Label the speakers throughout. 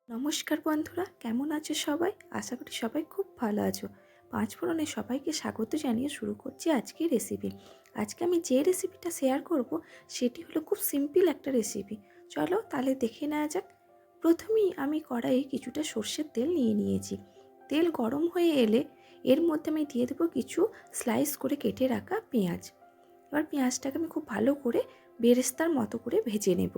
Speaker 1: নমস্কার বন্ধুরা, কেমন আছো সবাই? আশা করি সবাই খুব ভালো আছো। পাঁচ ফোড়নে সবাইকে স্বাগত জানিয়ে শুরু করছি আজকের রেসিপি। আজকে আমি যে রেসিপিটা শেয়ার করব সেটি হলো খুব সিম্পল একটা রেসিপি। চলো তাহলে দেখে নেওয়া যাক। প্রথমেই আমি কড়াইয়ে কিছুটা সর্ষের তেল নিয়ে নিয়েছি। তেল গরম হয়ে এলে এর মধ্যে আমি দিয়ে দেবো কিছু স্লাইস করে কেটে রাখা পেঁয়াজ। এবার পেঁয়াজটাকে আমি খুব ভালো করে বেরেস্তার মতো করে ভেজে নেব।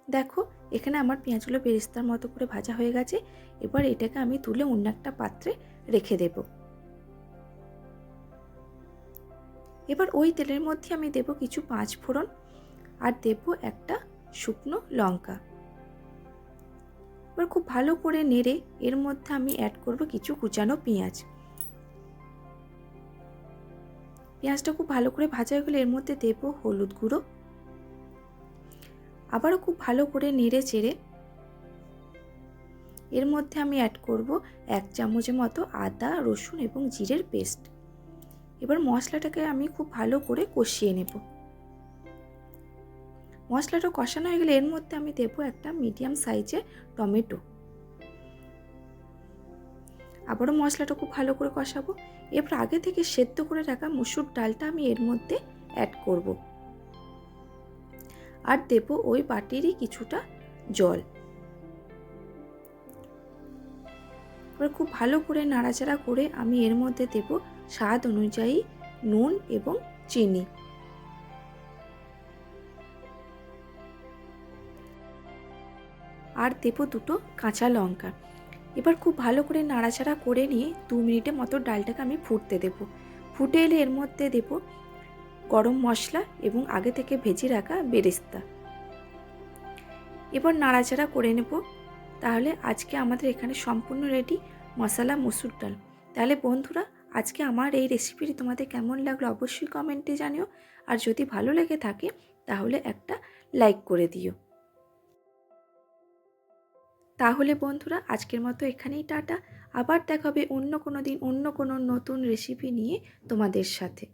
Speaker 1: দেখো, এখানে আমার পেঁয়াজগুলো বেরেস্তার মতো করে ভাজা হয়ে গেছে। এবার এটাকে আমি তুলে অন্য একটা পাত্রে রেখে দেব। এবার ওই তেলের মধ্যে আমি দেব কিছু পাঁচ ফোড়ন আর দেব একটা শুকনো লঙ্কা। এবার খুব ভালো করে নেড়ে এর মধ্যে আমি অ্যাড করব কিছু কুচানো পেঁয়াজ। পেঁয়াজটা খুব ভালো করে ভাজা হয়ে গেলে এর মধ্যে দেব হলুদ গুঁড়ো। আবারও খুব ভালো করে নেড়ে চেড়ে এর মধ্যে আমি অ্যাড করব 1 চামচের মতো আদা, রসুন এবং জিরের পেস্ট। এবার মশলাটাকে আমি খুব ভালো করে কষিয়ে নেব। মশলাটা কষানো হয়ে গেলে এর মধ্যে আমি দেব একটা মিডিয়াম সাইজের টমেটো। আবারও মশলাটা খুব ভালো করে কষাবো। এরপর আগে থেকে সেদ্ধ করে রাখা মসুর ডালটা আমি এর মধ্যে অ্যাড করব আর দেব ওই বাটিরই কিছুটা জল। এবার খুব ভালো করে নাড়াচাড়া করে আমি এর মধ্যে দেব স্বাদ অনুযায়ী নুন এবং চিনি। আর দেব দুটো কাঁচা লঙ্কা। এবার খুব ভালো করে নাড়াচাড়া করে নিয়ে 2 মিনিটের মতো ডালটাকে আমি ফুটতে দেব। ফুটে এলে এর মধ্যে দেব গরম মশলা এবং আগে থেকে ভেজে রাখা বেরেস্তা। এবার নাড়াচাড়া করে নেব। তাহলে আজকে আমাদের এখানে সম্পূর্ণ রেডি মশলা মসুর ডাল। তাহলে বন্ধুরা, আজকে আমার এই রেসিপিটি তোমাদের কেমন লাগলো অবশ্যই কমেন্টে জানিও। আর যদি ভালো লেগে থাকে তাহলে একটা লাইক করে দিও। তাহলে বন্ধুরা, আজকের মতো এখানেই টাটা। আবার দেখা হবে অন্য কোনো দিন অন্য কোনো নতুন রেসিপি নিয়ে তোমাদের সাথে।